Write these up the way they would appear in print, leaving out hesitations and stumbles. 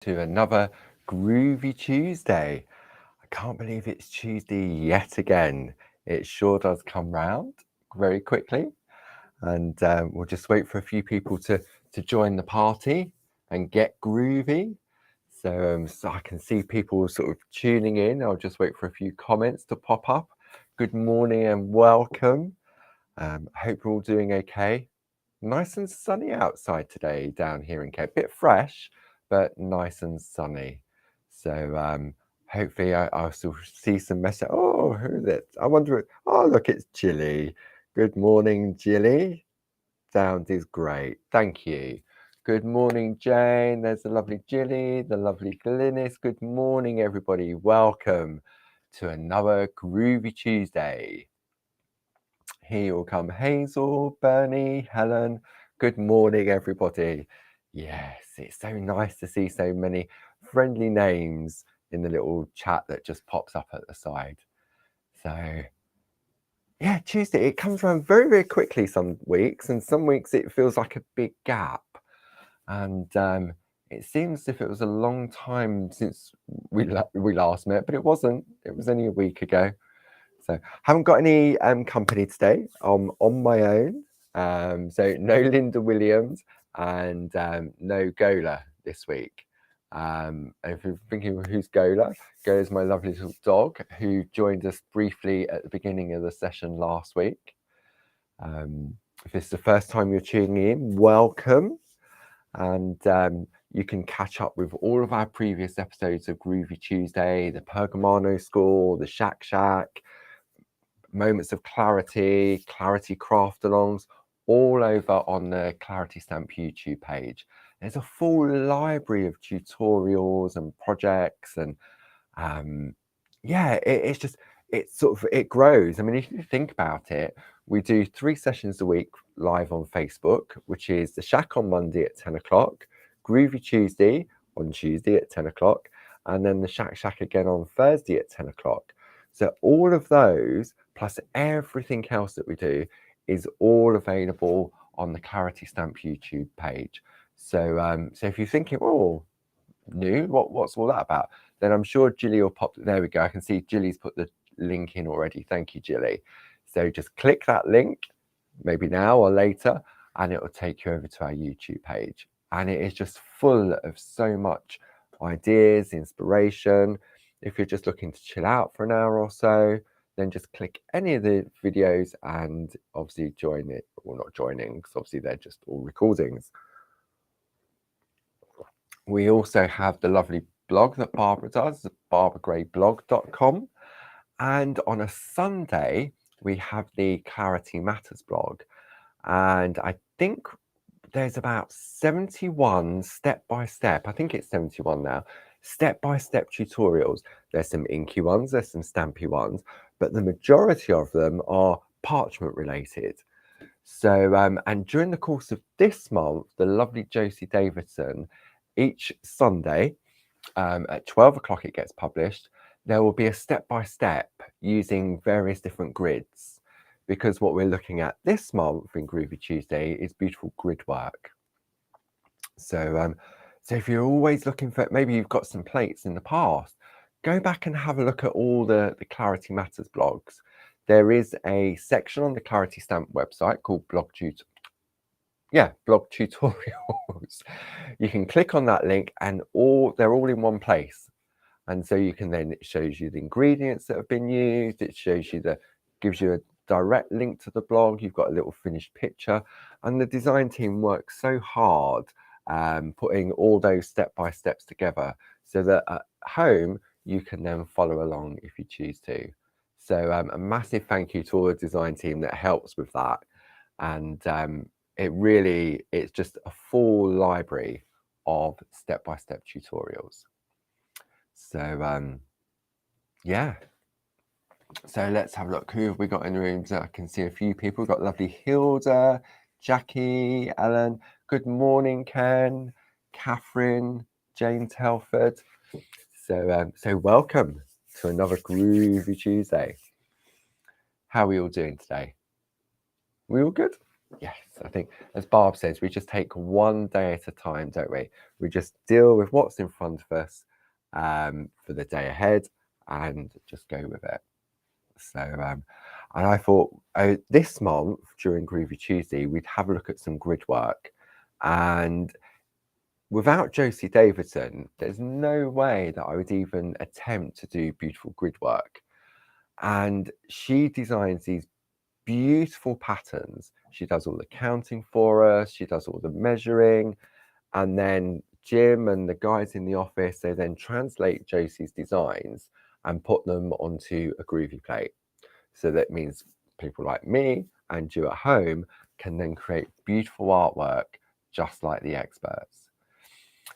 to another Groovy Tuesday. I can't believe it's Tuesday yet again. It sure does come round very quickly, and we'll just wait for a few people to join the party and get groovy. So I can see people sort of tuning in. I'll just wait for a few comments to pop up. Good morning and welcome. I hope you're all doing okay. Nice and sunny outside today down here in Kent. Bit fresh, but nice and sunny. So hopefully I'll still see some message. Oh, who is it? I wonder. Oh, look, it's Jilly. Good morning, Jilly. Sound is great. Thank you. Good morning, Jane. There's the lovely Jilly, the lovely Glynis. Good morning, everybody. Welcome to another Groovy Tuesday. Here you'll come Hazel, Bernie, Helen. Good morning, everybody. Yes, it's so nice to see so many friendly names in the little chat that just pops up at the side. So, yeah, Tuesday, it comes around very, very quickly some weeks, and some weeks it feels like a big gap. And it seems as if it was a long time since we last met, but it wasn't. It was only a week ago. So haven't got any company today. I'm on my own. So no Linda Williams and no Gola this week. And if you're thinking who's Gola, Gola's my lovely little dog who joined us briefly at the beginning of the session last week. If it's the first time you're tuning in, welcome. And you can catch up with all of our previous episodes of Groovy Tuesday, the Pergamano Score, the Shack Shack, Moments of Clarity, Clarity Craft Alongs, all over on the Clarity Stamp YouTube page. There's a full library of tutorials and projects, and yeah, it grows. I mean, if you think about it, we do 3 sessions a week live on Facebook, which is the Shack on Monday at 10 o'clock, Groovy Tuesday on Tuesday at 10 o'clock, and then the Shack Shack again on Thursday at 10 o'clock. So all of those, plus everything else that we do, is all available on the Clarity Stamp YouTube page. So if you're thinking, oh, new, what's all that about? Then I'm sure Jilly will pop. There we go. I can see Jilly's put the link in already. Thank you, Jilly. So just click that link, maybe now or later, and it will take you over to our YouTube page. And it is just full of so much ideas, inspiration. If you're just looking to chill out for an hour or so, then just click any of the videos and obviously join it. Well, not joining, because obviously they're just all recordings. We also have the lovely blog that Barbara does, barbaragrayblog.com. And on a Sunday, we have the Clarity Matters blog. And I think there's about 71 step-by-step, I think it's 71 now, step-by-step tutorials. There's some inky ones, there's some stampy ones, but the majority of them are parchment related. So, and during the course of this month, the lovely Josie Davidson, each Sunday at 12 o'clock it gets published, there will be a step-by-step using various different grids, because what we're looking at this month in Groovy Tuesday is beautiful grid work. So if you're always looking for, maybe you've got some plates in the past, go back and have a look at all the Clarity Matters blogs. There is a section on the Clarity Stamp website called blog tutorials. You can click on that link and they're all in one place. And so you can then, it shows you the ingredients that have been used. It shows you gives you a direct link to the blog. You've got a little finished picture, and the design team works so hard putting all those step-by-steps together so that at home you can then follow along if you choose to. So a massive thank you to all the design team that helps with that. And it's just a full library of step-by-step tutorials. So yeah, so let's have a look. Who have we got in the room? So I can see a few people. We've got lovely Hilda, Jackie, Ellen. Good morning, Ken, Catherine, Jane Telford. So welcome to another Groovy Tuesday. How are we all doing today? We all good? Yes, I think, as Barb says, we just take one day at a time, don't we? We just deal with what's in front of us for the day ahead and just go with it. So, and I thought this month during Groovy Tuesday, we'd have a look at some grid work. And without Josie Davidson, there's no way that I would even attempt to do beautiful grid work. And she designs these beautiful patterns. She does all the counting for us, she does all the measuring, and then Jim and the guys in the office, they then translate Josie's designs and put them onto a Groovy plate. So that means people like me and you at home can then create beautiful artwork just like the experts.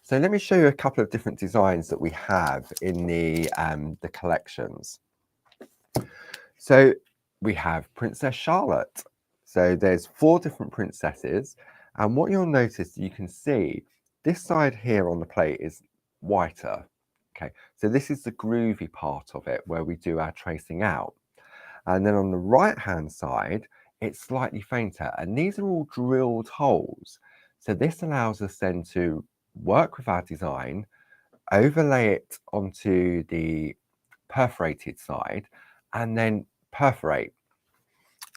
So let me show you a couple of different designs that we have in the collections. So we have Princess Charlotte. So there's 4 different princesses, and what you'll notice, you can see this side here on the plate is whiter. Okay, so this is the groovy part of it where we do our tracing out. And then on the right hand side, it's slightly fainter, and these are all drilled holes. So this allows us then to work with our design, overlay it onto the perforated side, and then perforate.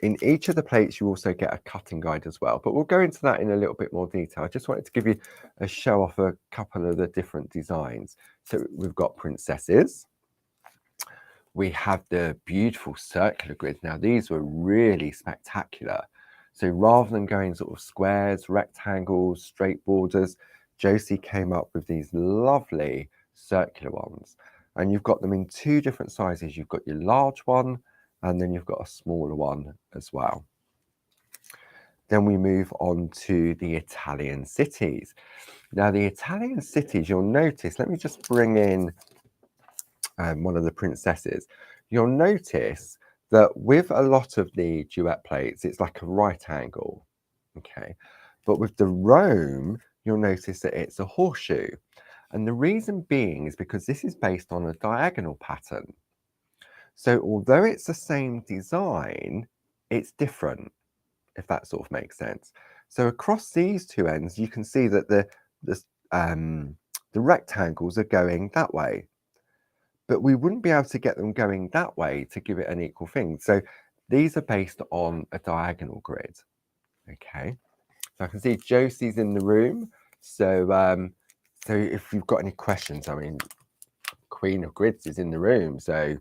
In each of the plates, you also get a cutting guide as well, but we'll go into that in a little bit more detail. I just wanted to give you a show off a couple of the different designs. So we've got princesses. We have the beautiful circular grids. Now, these were really spectacular. So rather than going sort of squares, rectangles, straight borders, Josie came up with these lovely circular ones. And you've got them in 2 different sizes. You've got your large one, and then you've got a smaller one as well. Then we move on to the Italian cities. Now, the Italian cities, you'll notice, let me just bring in one of the princesses. You'll notice that with a lot of the Duet plates, it's like a right angle, okay? But with the Rome, you'll notice that it's a horseshoe. And the reason being is because this is based on a diagonal pattern. So although it's the same design, it's different, if that sort of makes sense. So across these 2 ends, you can see that the rectangles are going that way, but we wouldn't be able to get them going that way to give it an equal thing. So these are based on a diagonal grid. Okay, so I can see Josie's in the room. So so if you've got any questions, I mean, Queen of Grids is in the room. So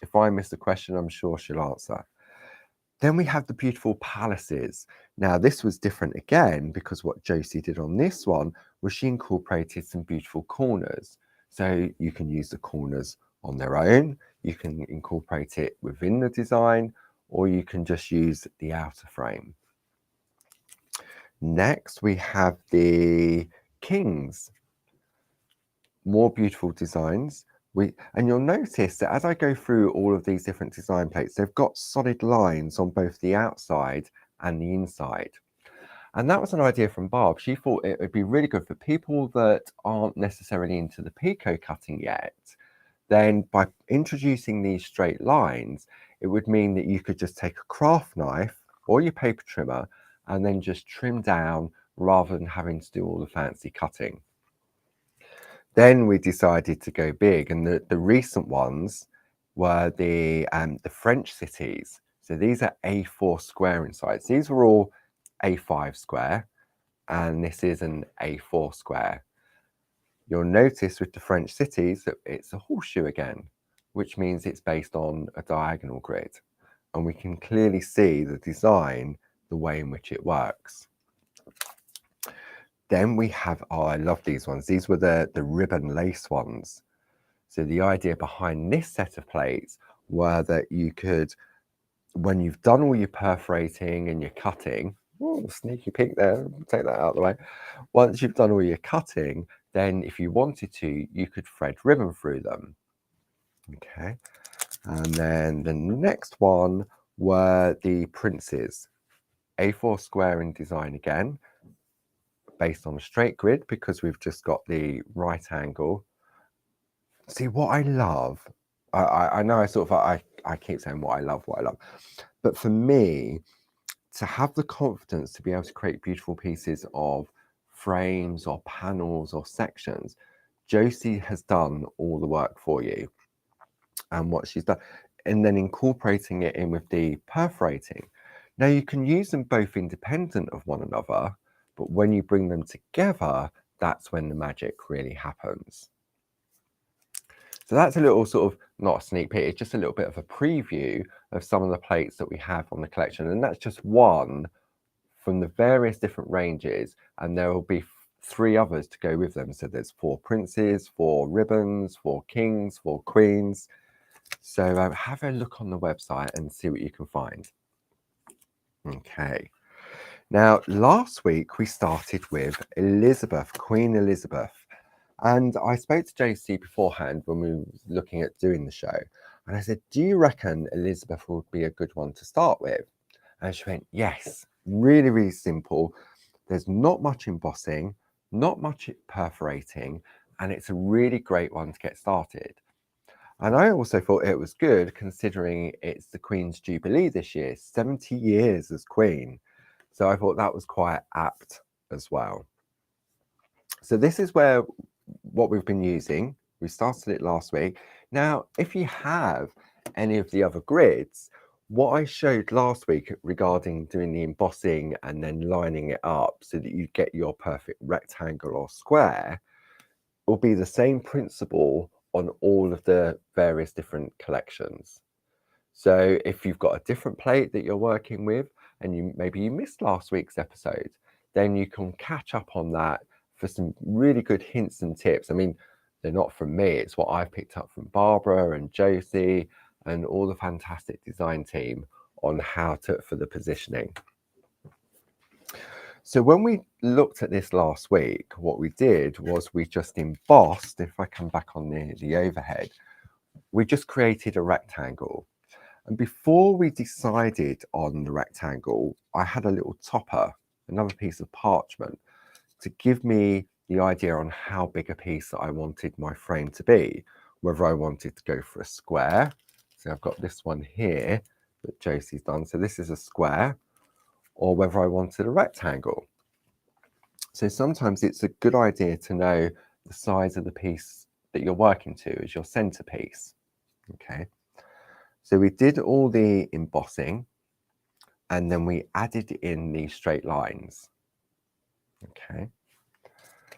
if I miss a question, I'm sure she'll answer. Then we have the beautiful palaces. Now, this was different again because what Josie did on this one was she incorporated some beautiful corners. So you can use the corners on their own, you can incorporate it within the design, or you can just use the outer frame. Next, we have the kings. More beautiful designs. And you'll notice that as I go through all of these different design plates, they've got solid lines on both the outside and the inside. And that was an idea from Barb. She thought it would be really good for people that aren't necessarily into the picot cutting yet. Then by introducing these straight lines, it would mean that you could just take a craft knife or your paper trimmer and then just trim down rather than having to do all the fancy cutting. Then we decided to go big, and the recent ones were the French cities. So these are A4 square in size. These were all A5 square, and this is an A4 square. You'll notice with the French cities that it's a horseshoe again, which means it's based on a diagonal grid. And we can clearly see the design, the way in which it works. Then we have, oh, I love these ones. These were the ribbon lace ones. So the idea behind this set of plates were that you could, when you've done all your perforating and your cutting, oh, sneaky peek there, take that out of the way. Once you've done all your cutting, then if you wanted to, you could thread ribbon through them. Okay. And then the next one were the princes. A4 square in design again, based on a straight grid because we've just got the right angle. See, what I love, I know I keep saying what I love, but for me, to have the confidence to be able to create beautiful pieces of frames or panels or sections, Josie has done all the work for you. And what she's done, and then incorporating it in with the perforating. Now you can use them both independent of one another, but when you bring them together, that's when the magic really happens. So that's a little sort of, not a sneak peek, it's just a little bit of a preview of some of the plates that we have on the collection. And that's just one from the various different ranges, and there will be 3 others to go with them. So there's 4 princes, 4 ribbons, 4 kings, 4 queens. So have a look on the website and see what you can find. Okay. Now, last week we started with Elizabeth, Queen Elizabeth. And I spoke to JC beforehand when we were looking at doing the show. And I said, do you reckon Elizabeth would be a good one to start with? And she went, yes, really, really simple. There's not much embossing, not much perforating, and it's a really great one to get started. And I also thought it was good considering it's the Queen's Jubilee this year, 70 years as Queen. So I thought that was quite apt as well. So this is what we've been using. We started it last week. Now, if you have any of the other grids, what I showed last week regarding doing the embossing and then lining it up so that you get your perfect rectangle or square will be the same principle on all of the various different collections. So if you've got a different plate that you're working with and maybe you missed last week's episode, then you can catch up on that for some really good hints and tips. I mean, they're not from me, it's what I've picked up from Barbara and Josie and all the fantastic design team on how to, for the positioning. So when we looked at this last week, what we did was we just embossed, if I come back on the overhead, we just created a rectangle. And before we decided on the rectangle, I had a little topper, another piece of parchment, to give me the idea on how big a piece that I wanted my frame to be, whether I wanted to go for a square. So I've got this one here that Josie's done. So this is a square, or whether I wanted a rectangle. So sometimes it's a good idea to know the size of the piece that you're working to as your centerpiece. Okay. So we did all the embossing and then we added in the straight lines. Okay.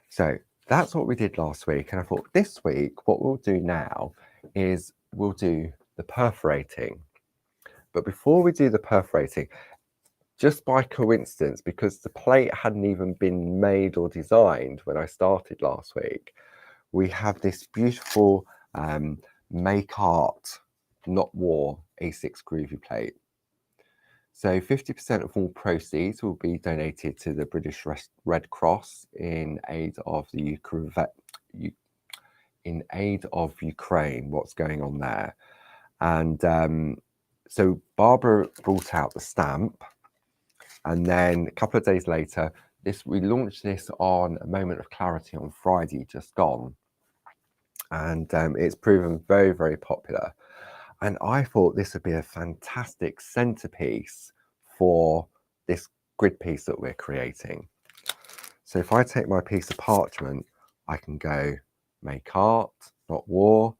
So that's what we did last week. And I thought this week, what we'll do now is we'll do the perforating. But before we do the perforating, just by coincidence, because the plate hadn't even been made or designed when I started last week, we have this beautiful Make Art, Not War A6 Groovy plate. So 50% of all proceeds will be donated to the British Red Cross in aid of the Ukraine, what's going on there. And so Barbara brought out the stamp, and then a couple of days later, we launched this on A Moment of Clarity on Friday, just gone. And it's proven very, very popular. And I thought this would be a fantastic centerpiece for this grid piece that we're creating. So if I take my piece of parchment, I can go Make Art, Not War.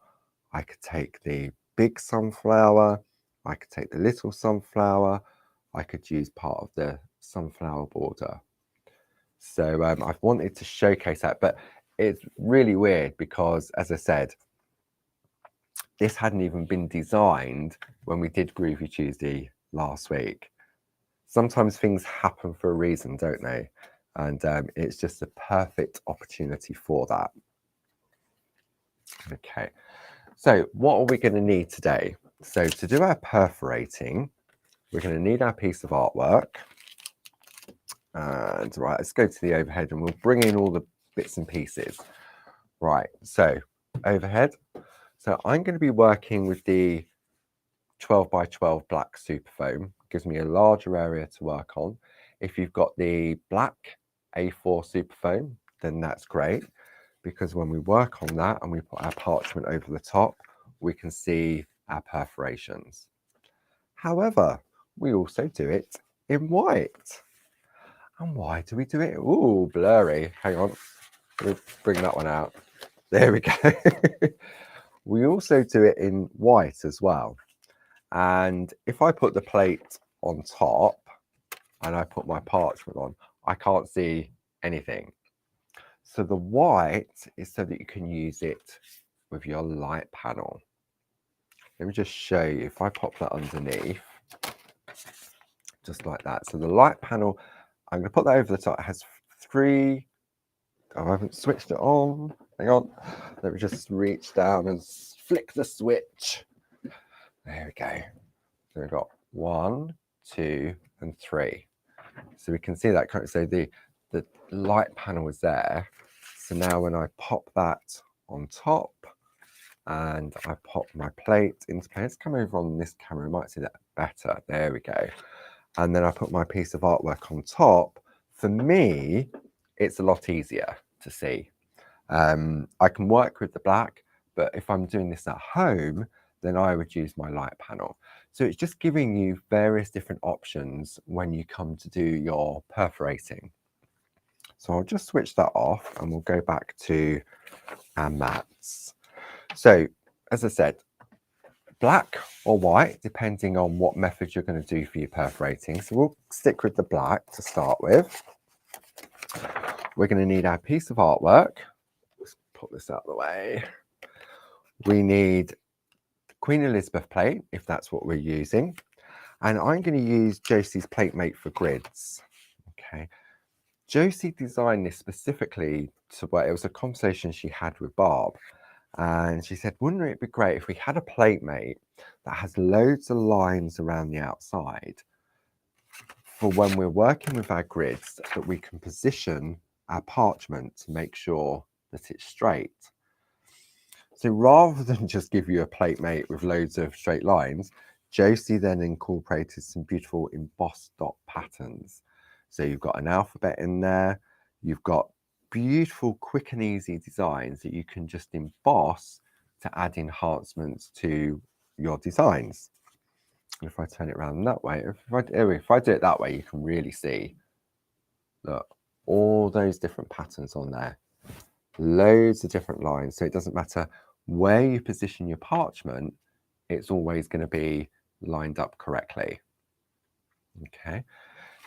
I could take the big sunflower. I could take the little sunflower. I could use part of the sunflower border. So I've wanted to showcase that, but it's really weird because, as I said, this hadn't even been designed when we did Groovy Tuesday last week. Sometimes things happen for a reason, don't they? And it's just a perfect opportunity for that. Okay, so what are we going to need today? So to do our perforating, we're going to need our piece of artwork. And right, let's go to the overhead and we'll bring in all the bits and pieces. Right, so overhead. So I'm going to be working with the 12 by 12 black super foam. Gives me a larger area to work on. If you've got the black A4 super foam, then that's great, because when we work on that and we put our parchment over the top, we can see our perforations. However, we also do it in white. And why do we do it? Ooh, blurry. Hang on. We'll bring that one out. There we go. We also do it in white as well. And if I put the plate on top and I put my parchment on, I can't see anything. So the white is so that you can use it with your light panel. Let me just show you. If I pop that underneath, just like that. So the light panel, I'm going to put that over the top. It has three. Oh, I haven't switched it on. Hang on. Let me just reach down and flick the switch. There we go. So we've got 1, 2, and 3. So we can see that. So the light panel is there. So now when I pop that on top and I pop my plate into place, let's come over on this camera, you might see that better. There we go. And then I put my piece of artwork on top. For me, it's a lot easier to see. I can work with the black, but if I'm doing this at home, then I would use my light panel. So it's just giving you various different options when you come to do your perforating. So I'll just switch that off and we'll go back to our mats. So as I said, black or white, depending on what method you're going to do for your perforating. So we'll stick with the black to start with. We're going to need our piece of artwork. Let's put this out of the way. We need Queen Elizabeth plate, if that's what we're using. And I'm going to use Josie's plate mate for grids. Okay. Josie designed this specifically to where it was a conversation she had with Barb. And she said, wouldn't it be great if we had a plate mate that has loads of lines around the outside for when we're working with our grids, that we can position our parchment to make sure that it's straight. So rather than just give you a plate mate with loads of straight lines, Josie then incorporated some beautiful embossed dot patterns. So you've got an alphabet in there, you've got beautiful, quick and easy designs that you can just emboss to add enhancements to your designs. And if I turn it around that way, if I do it that way, you can really see, look, all those different patterns on there, loads of different lines. So it doesn't matter where you position your parchment, it's always going to be lined up correctly. Okay.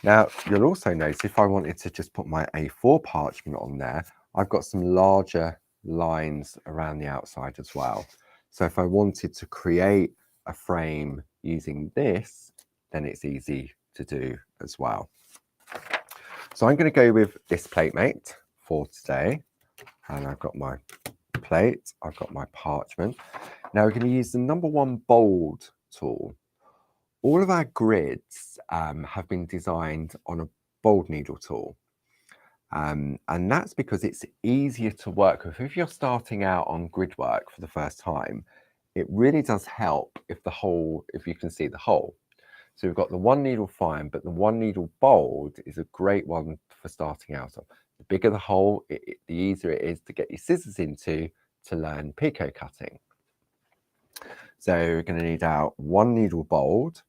Now, you'll also notice if I wanted to just put my A4 parchment on there, I've got some larger lines around the outside as well. So if I wanted to create a frame using this, then it's easy to do as well. So I'm going to go with this plate mate for today. And I've got my plate, I've got my parchment. Now we're going to use the #1 bold tool. All of our grids have been designed on a bold needle tool. And that's because it's easier to work with. If you're starting out on Gridwork for the first time, it really does help if you can see the hole. So we've got the 1 needle fine, but the 1 needle bold is a great one for starting out on. The bigger the hole, the easier it is to get your scissors into to learn picot cutting. So we're going to need our 1 needle bold.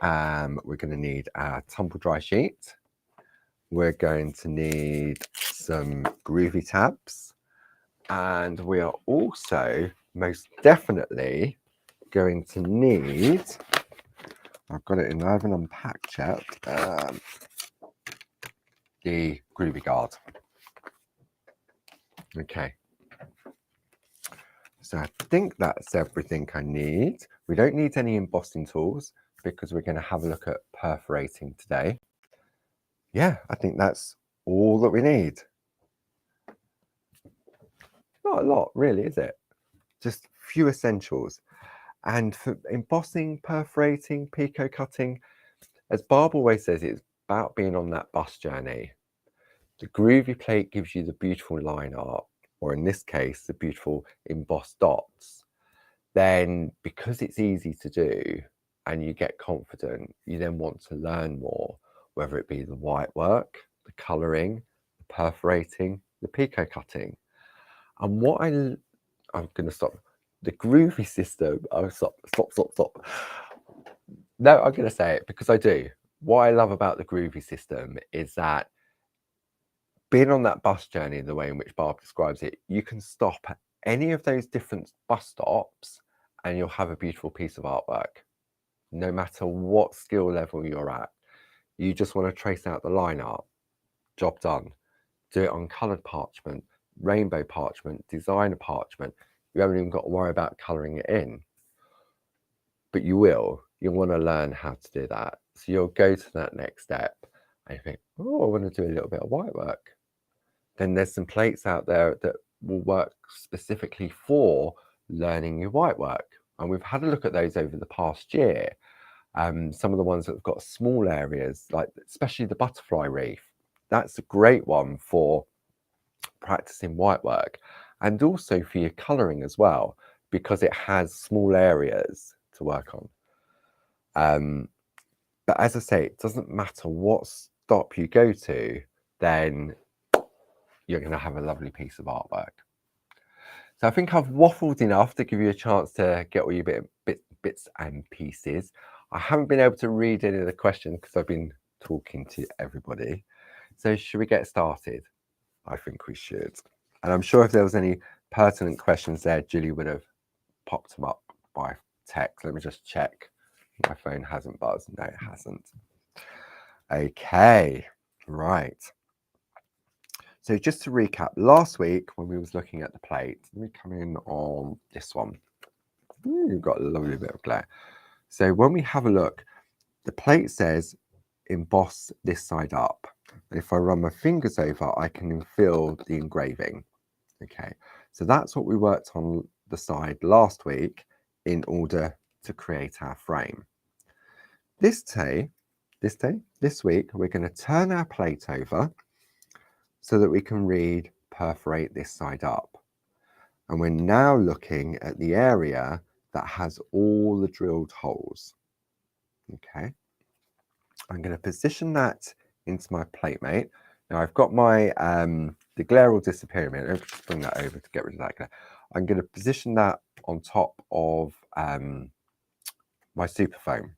We're going to need our tumble dry sheet. We're going to need some Groovy tabs. And we are also most definitely going to need, I've got it in, I haven't unpacked yet, the Groovy guard. Okay. So I think that's everything I need. We don't need any embossing tools because we're going to have a look at perforating today. Yeah, I think that's all that we need. Not a lot, really, is it? Just few essentials. And for embossing, perforating, picot cutting, as Barb always says, it's about being on that bus journey. The Groovy plate gives you the beautiful line art, or in this case, the beautiful embossed dots. Then, because it's easy to do and you get confident, you then want to learn more, whether it be the white work, the colouring, the perforating, the picot cutting. And what I'm going to stop. The Groovy system, oh, stop. No, I'm going to say it because I do. what I love about the Groovy system is that being on that bus journey, the way in which Barb describes it, you can stop at any of those different bus stops and you'll have a beautiful piece of artwork, no matter what skill level you're at. You just want to trace out the line art, job done. Do it on coloured parchment, rainbow parchment, designer parchment. You haven't even got to worry about colouring it in. But you will. You'll want to learn how to do that. So you'll go to that next step and you think, oh, I want to do a little bit of white work. Then there's some plates out there that will work specifically for learning your white work. And we've had a look at those over the past year. Some of the ones that have got small areas, like especially the butterfly reef, that's a great one for practicing white work and also for your colouring as well, because it has small areas to work on. But as I say, it doesn't matter what stop you go to, then you're going to have a lovely piece of artwork. So I think I've waffled enough to give you a chance to get all your bits and pieces. I haven't been able to read any of the questions because I've been talking to everybody. So should we get started? I think we should. And I'm sure if there was any pertinent questions there, Julie would have popped them up by text. Let me just check. My phone hasn't buzzed. No, it hasn't. Okay, right. So just to recap, last week when we was looking at the plate, let me come in on this one. You've got a lovely bit of glare. So when we have a look, the plate says emboss this side up. And if I run my fingers over, I can feel the engraving. Okay, so that's what we worked on the side last week in order to create our frame. This week, we're going to turn our plate over so that we can read perforate this side up. And we're now looking at the area that has all the drilled holes. Okay, I'm going to position that into my plate mate. Now I've got my, the glare will disappear in a minute. Let me just bring that over to get rid of that glare. I'm going to position that on top of my super foam.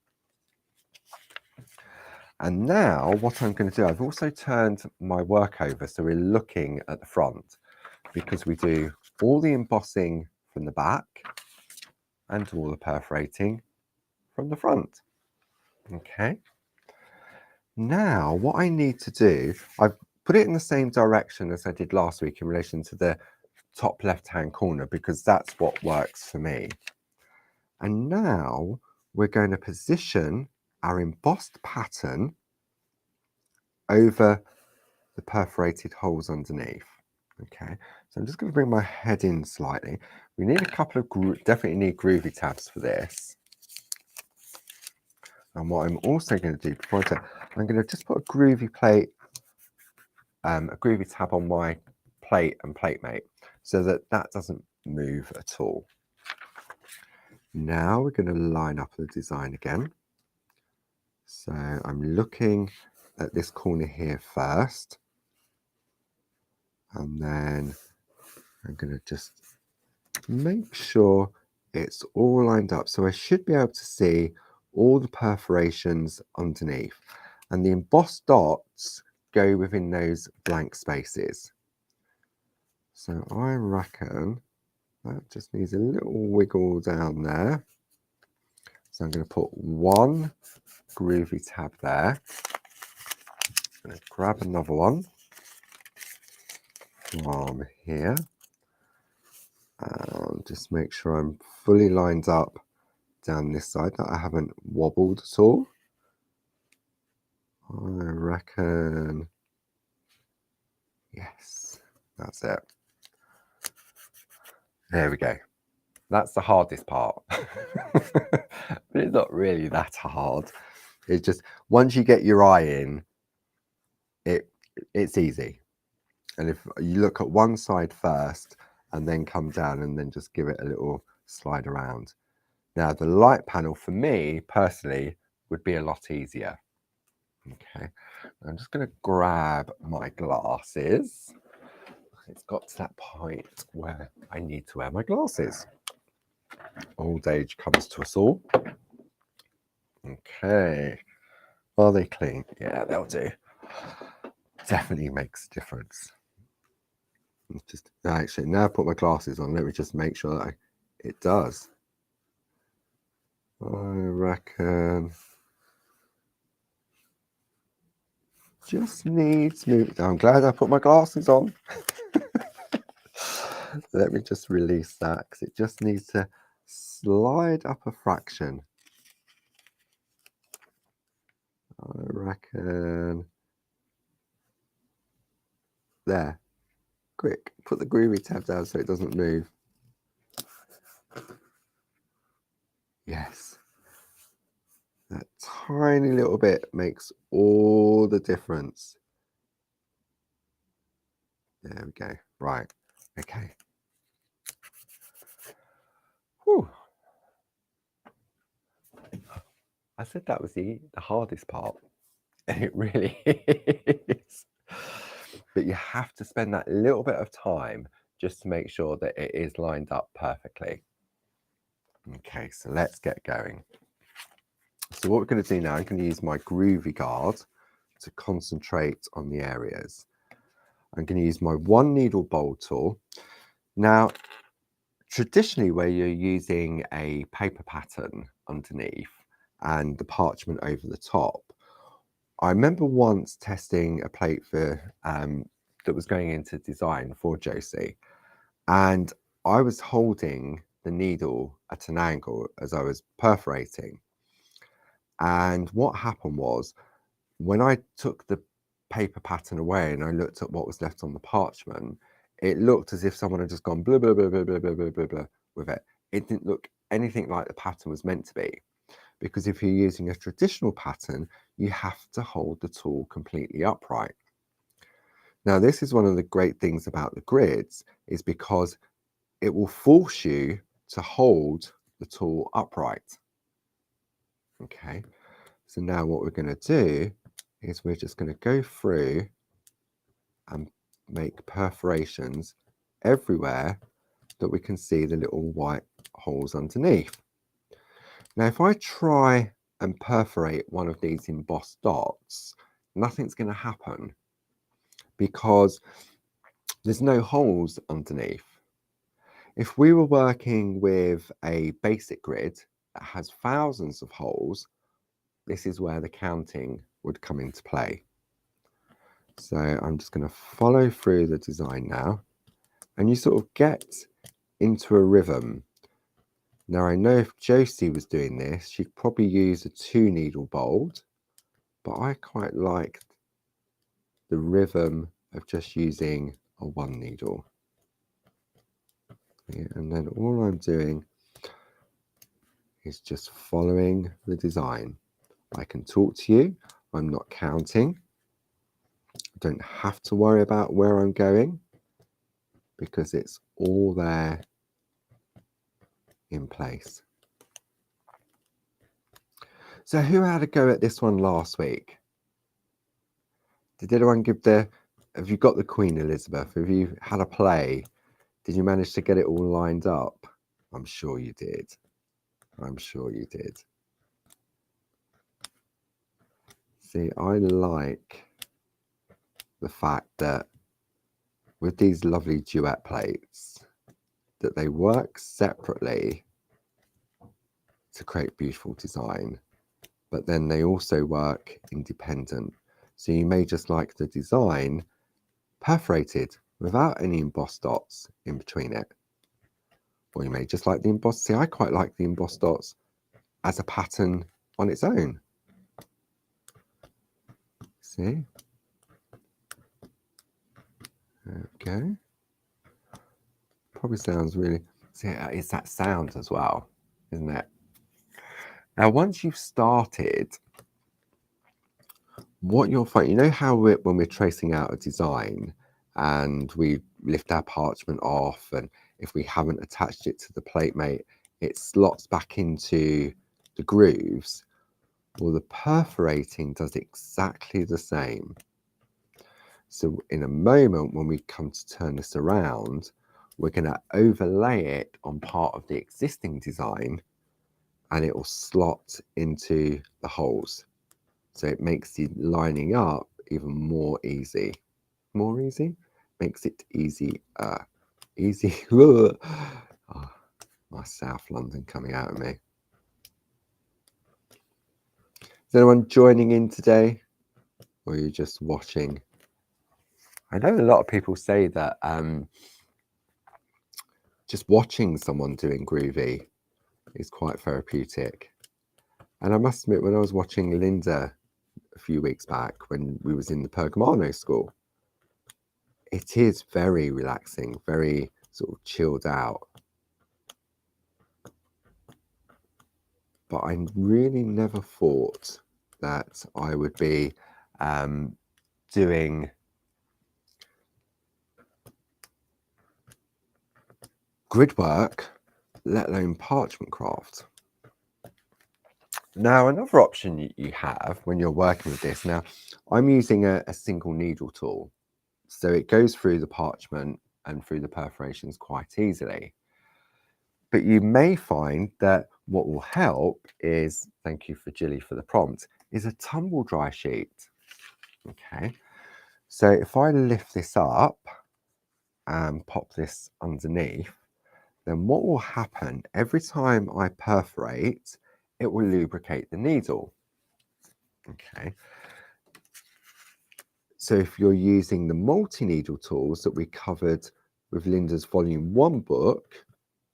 And now what I'm going to do, I've also turned my work over so we're looking at the front, because we do all the embossing from the back and all the perforating from the front. Okay. Now what I need to do, I've put it in the same direction as I did last week in relation to the top left-hand corner, because that's what works for me. And now we're going to position our embossed pattern over the perforated holes underneath. Okay, so I'm just going to bring my head in slightly. We need a couple of, definitely need groovy tabs for this. And what I'm also going to do before I do, I'm going to just put a groovy plate, a groovy tab on my plate and plate mate, so that that doesn't move at all. Now we're going to line up the design again. So I'm looking at this corner here first, and then I'm going to just make sure it's all lined up. So I should be able to see all the perforations underneath, and the embossed dots go within those blank spaces. So I reckon that just needs a little wiggle down there. So I'm going to put one groovy tab there. I'm going to grab another one from here and just make sure I'm fully lined up down this side, that I haven't wobbled at all. I reckon, yes, that's it. There we go. That's the hardest part. But it's not really that hard. It's just, once you get your eye in, it's easy. And if you look at one side first and then come down and then just give it a little slide around. Now, the light panel for me personally would be a lot easier. Okay, I'm just going to grab my glasses. It's got to that point where I need to wear my glasses. Old age comes to us all. Okay, Are they clean? Yeah, they'll do. Definitely makes a difference. Just actually, now I put my glasses on, let me just make sure that it does. I reckon just needs moving. I'm glad I put my glasses on. Let me just release that because it just needs to slide up a fraction. I reckon there. Quick, put the Groovy tab down so it doesn't move. Yes. That tiny little bit makes all the difference. There we go. Right. Okay. Whew. I said that was the hardest part, and it really is. But you have to spend that little bit of time just to make sure that it is lined up perfectly. Okay, so let's get going. So what we're going to do now, I'm going to use my Groovy guard to concentrate on the areas. I'm going to use my 1 needle bowl tool. Now, traditionally where you're using a paper pattern underneath and the parchment over the top, I remember once testing a plate for that was going into design for Josie, and I was holding the needle at an angle as I was perforating. And what happened was, when I took the paper pattern away and I looked at what was left on the parchment, it looked as if someone had just gone blah, blah, blah, blah, blah, blah, blah, blah, blah with it. It didn't look anything like the pattern was meant to be. Because if you're using a traditional pattern, you have to hold the tool completely upright. Now, this is one of the great things about the grids, is because it will force you to hold the tool upright. Okay, so now what we're going to do is we're just going to go through and make perforations everywhere that we can see the little white holes underneath. Now, if I try and perforate one of these embossed dots, nothing's going to happen because there's no holes underneath. If we were working with a basic grid that has thousands of holes, this is where the counting would come into play. So I'm just going to follow through the design now, and you sort of get into a rhythm. Now, I know if Josie was doing this, she'd probably use a 2 needle bolt, but I quite like the rhythm of just using a 1 needle. Yeah, and then all I'm doing is just following the design. I can talk to you, I'm not counting. I don't have to worry about where I'm going because it's all there in place. So who had a go at this one last week? Did anyone give have you got the Queen Elizabeth? Have you had a play? Did you manage to get it all lined up? I'm sure you did. I'm sure you did. See, I like the fact that with these lovely Duet plates, that they work separately to create beautiful design, but then they also work independent. So you may just like the design perforated without any embossed dots in between it. Or you may just like the embossed. See, I quite like the embossed dots as a pattern on its own. See? There we go. Probably sounds really... See, it's that sound as well, isn't it? Now, once you've started, what you'll find, you know how when we're tracing out a design and we lift our parchment off, and if we haven't attached it to the plate mate, it slots back into the grooves. Well, the perforating does exactly the same. So in a moment, when we come to turn this around, we're going to overlay it on part of the existing design, and it will slot into the holes. So it makes the lining up even more easy. More easy? Makes it easy. Easy. Oh, my South London coming out of me. Is anyone joining in today? Or are you just watching? I know a lot of people say that just watching someone doing Groovy is quite therapeutic. And I must admit, when I was watching Linda a few weeks back when we was in the Pergamano school, it is very relaxing, very sort of chilled out. But I really never thought that I would be doing grid work, let alone parchment craft. Now, another option you have when you're working with this, now I'm using a single needle tool, so it goes through the parchment and through the perforations quite easily. But you may find that what will help is, thank you for Jilly for the prompt, is a tumble dry sheet. Okay, so if I lift this up and pop this underneath, then what will happen every time I perforate, it will lubricate the needle. Okay, so if you're using the multi-needle tools that we covered with Linda's Volume 1 book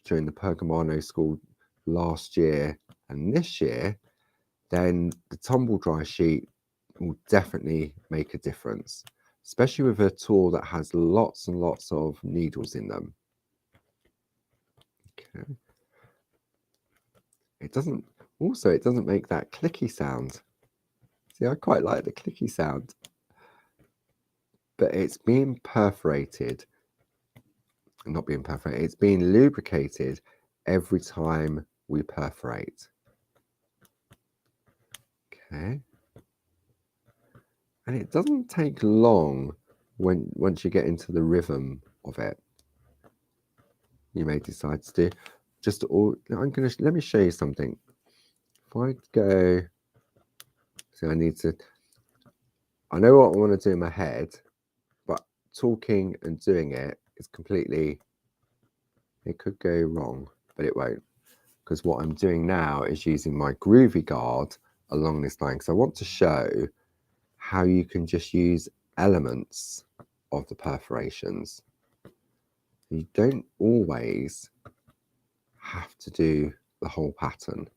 during the Pergamano School last year and this year, then the tumble dry sheet will definitely make a difference, especially with a tool that has lots and lots of needles in them. Okay. It doesn't make that clicky sound. See, I quite like the clicky sound. But it's being perforated, not being perforated, it's being lubricated every time we perforate. Okay. And it doesn't take long once you get into the rhythm of it. You may decide to do let me show you something. If I go, so I know what I want to do in my head, but talking and doing it is completely, it could go wrong, but it won't. Because what I'm doing now is using my Groovy guard along this line. So I want to show how you can just use elements of the perforations. You don't always have to do the whole pattern.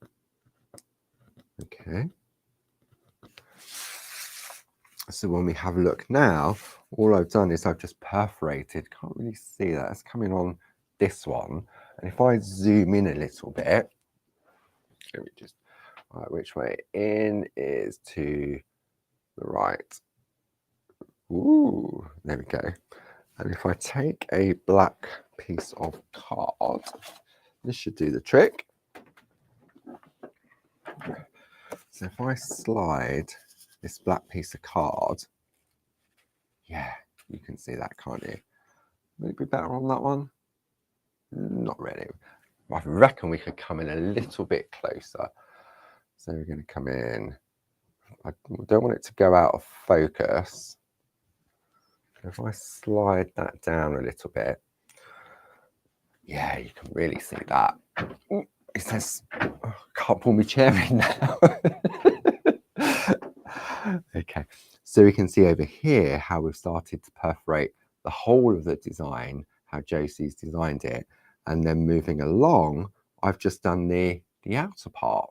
Okay. So when we have a look now, all I've done is I've just perforated. Can't really see that. It's coming on this one. And if I zoom in a little bit, let me just, right, which way in is to the right. Ooh, there we go. And if I take a black piece of card, this should do the trick. So if I slide this black piece of card, yeah, you can see that, can't you? Would it be better on that one? Not really. I reckon we could come in a little bit closer. So we're going to come in. I don't want it to go out of focus. If I slide that down a little bit, yeah, you can really see that. It says, oh, can't pull my chair in now. Okay, so we can see over here how we've started to perforate the whole of the design, how Josie's designed it, and then moving along, I've just done the outer part.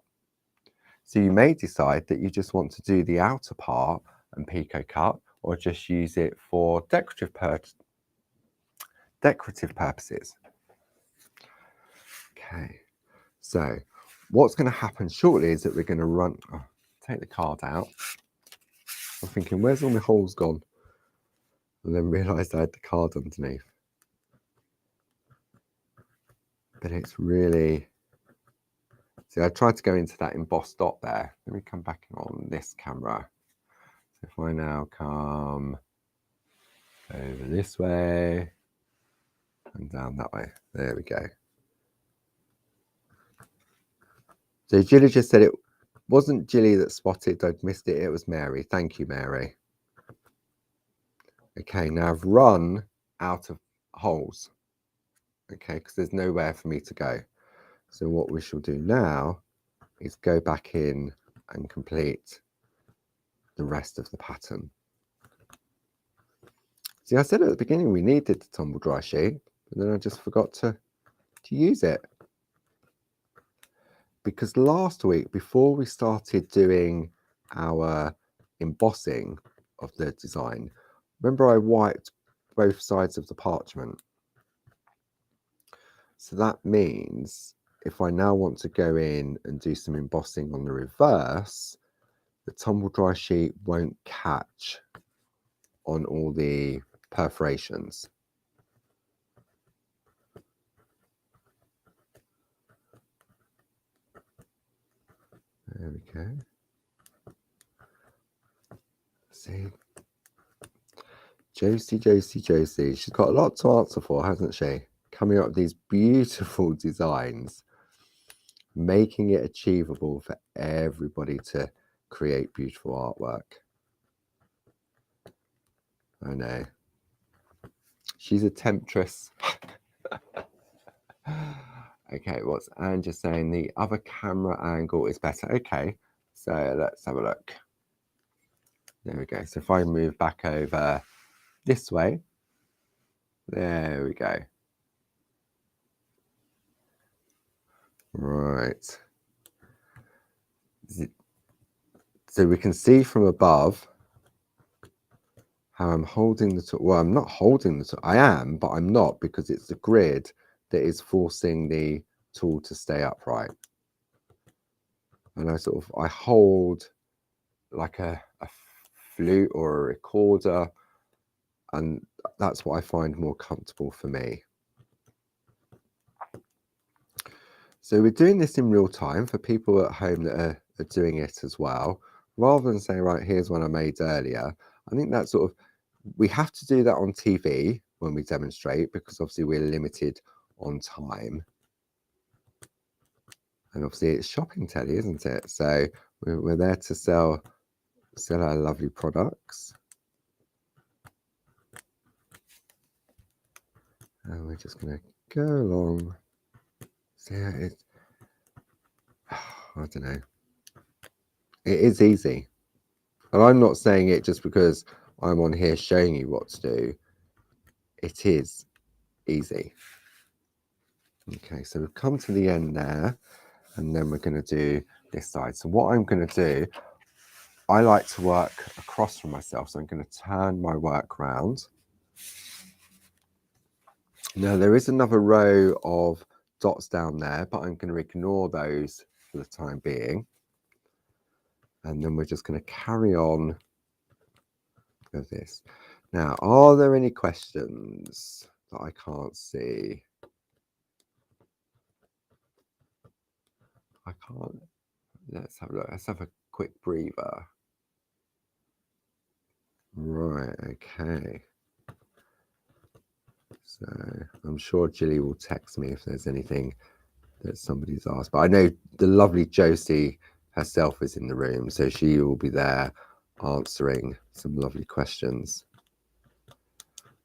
So you may decide that you just want to do the outer part and picot cut, or just use it for decorative purposes. Okay, so what's going to happen shortly is that we're going to run, take the card out. I'm thinking, where's all my holes gone? And then realised I had the card underneath. But it's really, see, I tried to go into that embossed dot there. Let me come back on this camera. So if I now come over this way and down that way, there we go. So Julie just said it wasn't Jilly that spotted I'd missed it. It was Mary. Thank you, Mary. Okay, now I've run out of holes. Okay, because there's nowhere for me to go. So what we shall do now is go back in and complete the rest of the pattern. See, I said at the beginning we needed the tumble dry sheet, but then I just forgot to use it. Because last week, before we started doing our embossing of the design, remember I wiped both sides of the parchment. So that means if I now want to go in and do some embossing on the reverse, the tumble dry sheet won't catch on all the perforations. There we go. See, Josie, she's got a lot to answer for, hasn't she? Coming up with these beautiful designs, making it achievable for everybody to create beautiful artwork. I know. She's a temptress. Okay, what's Anne just saying? The other camera angle is better. Okay, so let's have a look. There we go. So if I move back over this way, there we go. Right. So we can see from above how I'm holding the tool. Well, I'm not holding the tool. I am, but I'm not, because it's the grid that is forcing the tool to stay upright. And I hold like a flute or a recorder, and that's what I find more comfortable for me. So we're doing this in real time for people at home that are doing it as well, rather than saying, right, here's one I made earlier. I think that we have to do that on TV when we demonstrate, because obviously we're limited on time. And obviously it's shopping telly, isn't it? So we're there to sell our lovely products. And we're just going to go along. So yeah, I don't know. It is easy. And I'm not saying it just because I'm on here showing you what to do. It is easy. Okay, so we've come to the end there, and then we're going to do this side. So what I'm going to do, I like to work across from myself, so I'm going to turn my work round. Now there is another row of dots down there, but I'm going to ignore those for the time being. And then we're just going to carry on with this. Now, are there any questions that I can't see? I can't. Let's have a look. Let's have a quick breather. Right, okay. So I'm sure Jilly will text me if there's anything that somebody's asked. But I know the lovely Josie herself is in the room, so she will be there answering some lovely questions.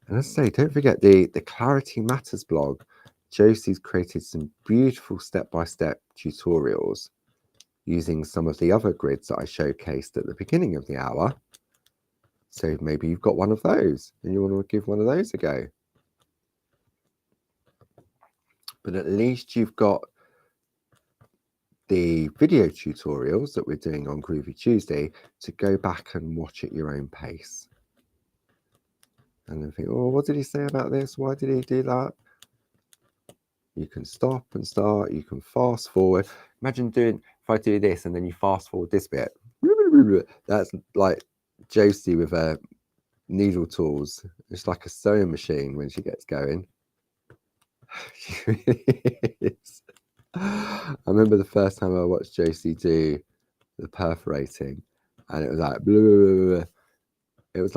And as I say, don't forget the Clarity Matters blog. Josie's created some beautiful step-by-step tutorials using some of the other grids that I showcased at the beginning of the hour. So maybe you've got one of those and you want to give one of those a go. But at least you've got the video tutorials that we're doing on Groovy Tuesday to go back and watch at your own pace. And then think, oh, what did he say about this? Why did he do that? You can stop and start, you can fast forward. Imagine if I do this and then you fast forward this bit. That's like Josie with her needle tools. It's like a sewing machine when she gets going. She really is. I remember the first time I watched Josie do the perforating, and it was like blah, blah, blah, blah. It was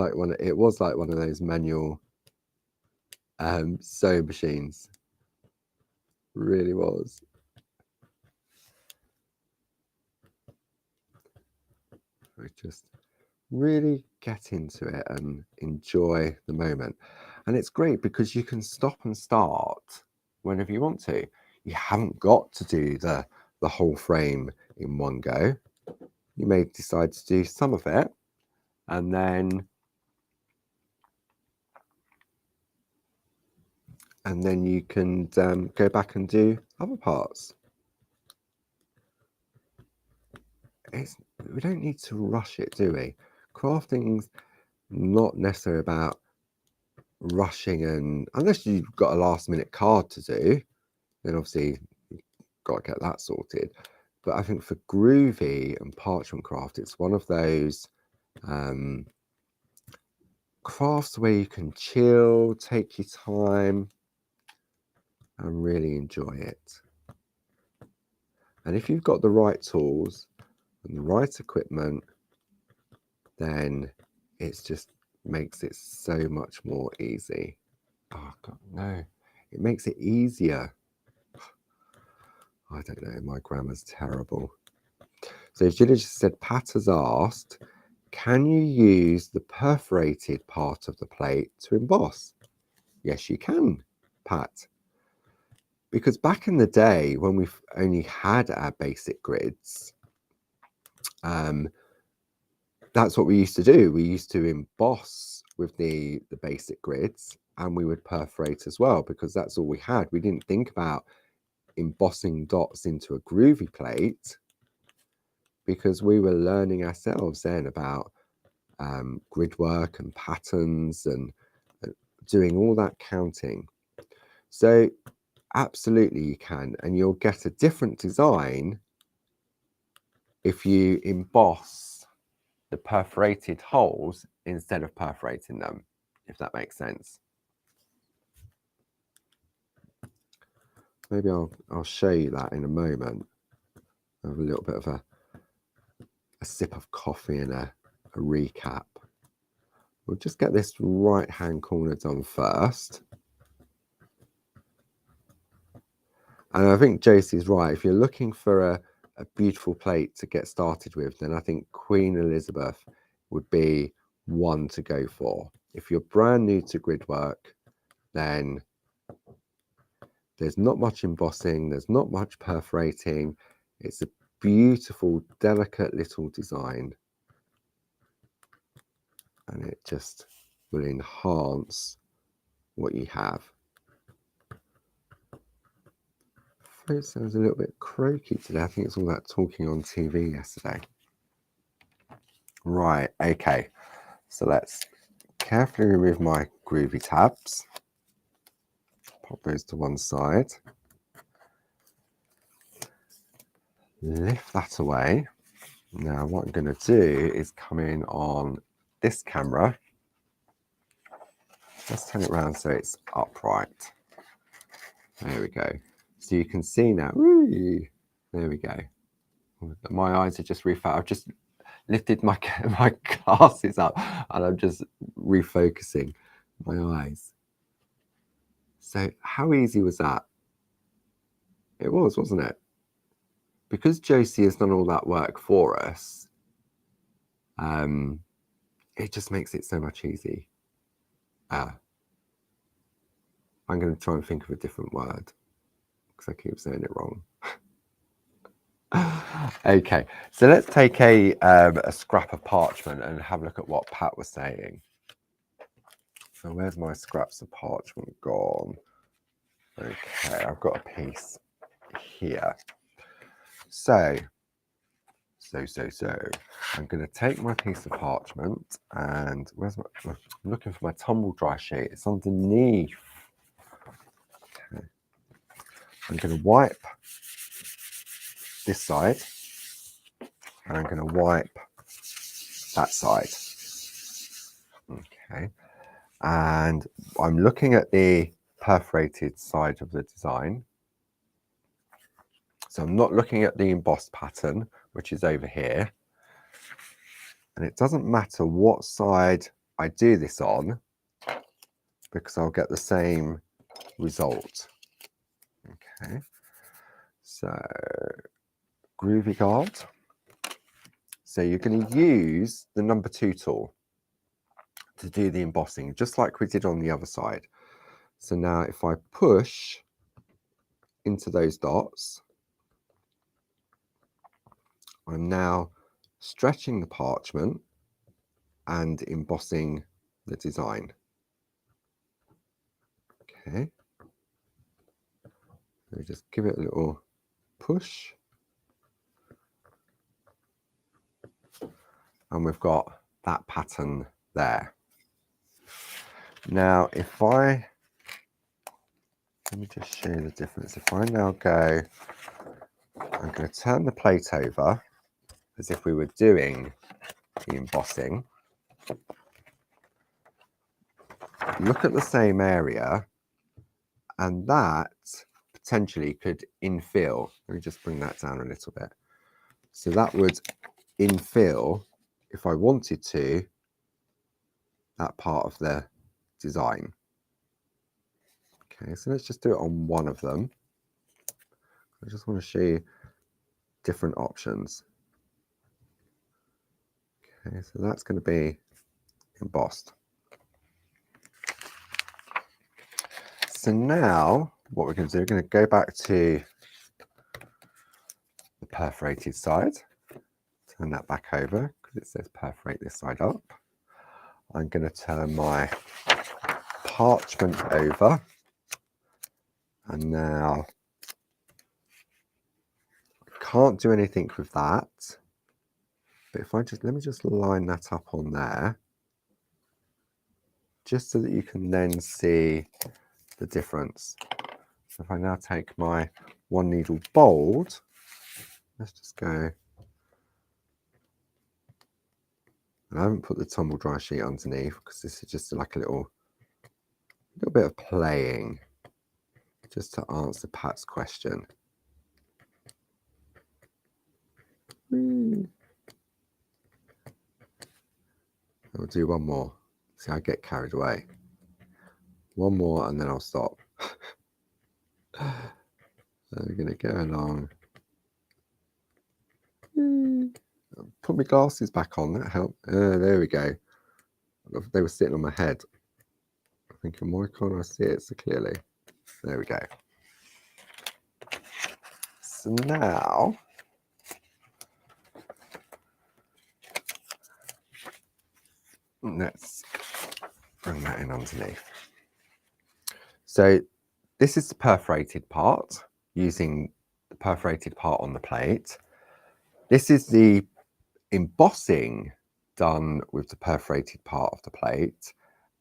like one of those manual sewing machines. Really was. I just really get into it and enjoy the moment. And it's great because you can stop and start whenever you want to. You haven't got to do the whole frame in one go. You may decide to do some of it and then you can go back and do other parts. We don't need to rush it, do we? Crafting's not necessarily about rushing, and unless you've got a last minute card to do, then obviously you've got to get that sorted. But I think for Groovy and parchment craft, it's one of those crafts where you can chill, take your time, and really enjoy it. And if you've got the right tools and the right equipment, then it's just makes it so much more easy. Oh God, no, it makes it easier. I don't know, my grammar's terrible. So Gina just said, Pat has asked, can you use the perforated part of the plate to emboss? Yes, you can, Pat. Because back in the day when we've only had our basic grids, that's what we used to do. We used to emboss with the basic grids, and we would perforate as well, because that's all we had. We didn't think about embossing dots into a Groovy plate because we were learning ourselves then about grid work and patterns and doing all that counting. So absolutely you can, and you'll get a different design if you emboss the perforated holes instead of perforating them, if that makes sense. Maybe I'll show you that in a moment. I have a little bit of a sip of coffee and a recap. We'll just get this right hand corner done first. And I think Josie's right. If you're looking for a beautiful plate to get started with, then I think Queen Elizabeth would be one to go for. If you're brand new to Gridwork, then there's not much embossing, there's not much perforating. It's a beautiful, delicate little design. And it just will enhance what you have. It sounds a little bit croaky today. I think it's all that talking on TV yesterday. Right, okay. So let's carefully remove my Groovy tabs. Pop those to one side. Lift that away. Now what I'm going to do is come in on this camera. Let's turn it around so it's upright. There we go. So you can see now. Woo, there we go. My eyes are just refocused. I've just lifted my glasses up and I'm just refocusing my eyes. So how easy was that? It was, wasn't it? Because Josie has done all that work for us, it just makes it so much easier. I'm going to try and think of a different word because I keep saying it wrong. Okay, so let's take a scrap of parchment and have a look at what Pat was saying. So where's my scraps of parchment gone? Okay, I've got a piece here. So I'm going to take my piece of parchment and I'm looking for my tumble dry sheet. It's underneath. Okay. I'm going to wipe this side and I'm going to wipe that side. Okay. And I'm looking at the perforated side of the design. So I'm not looking at the embossed pattern, which is over here. And it doesn't matter what side I do this on, because I'll get the same result. Okay, so Groovy guard. So you're going to use the number 2 tool to do the embossing, just like we did on the other side. So now if I push into those dots, I'm now stretching the parchment and embossing the design. Okay. So just give it a little push. And we've got that pattern there. Now, let me just show you the difference. If I now go, I'm going to turn the plate over as if we were doing the embossing. Look at the same area, and that potentially could infill. Let me just bring that down a little bit. So that would infill, if I wanted to, that part of the design. Okay, so let's just do it on one of them. I just want to show you different options. Okay, so that's going to be embossed. So now what we're going to do, we're going to go back to the perforated side, turn that back over because it says perforate this side up. I'm going to turn my parchment over, and now I can't do anything with that, but if I just, let me just line that up on there, just so that you can then see the difference. So if I now take my 1 needle bold, let's just go, and I haven't put the tumble dry sheet underneath because this is just like a little bit of playing, just to answer Pat's question. I'll do one more. See, I get carried away. One more and then I'll stop. So we're going to go along. Put my glasses back on, that helped. There we go. They were sitting on my head. I'm thinking, why can't I see it so clearly? There we go. So now, let's bring that in underneath. So this is the perforated part, using the perforated part on the plate. This is the embossing done with the perforated part of the plate.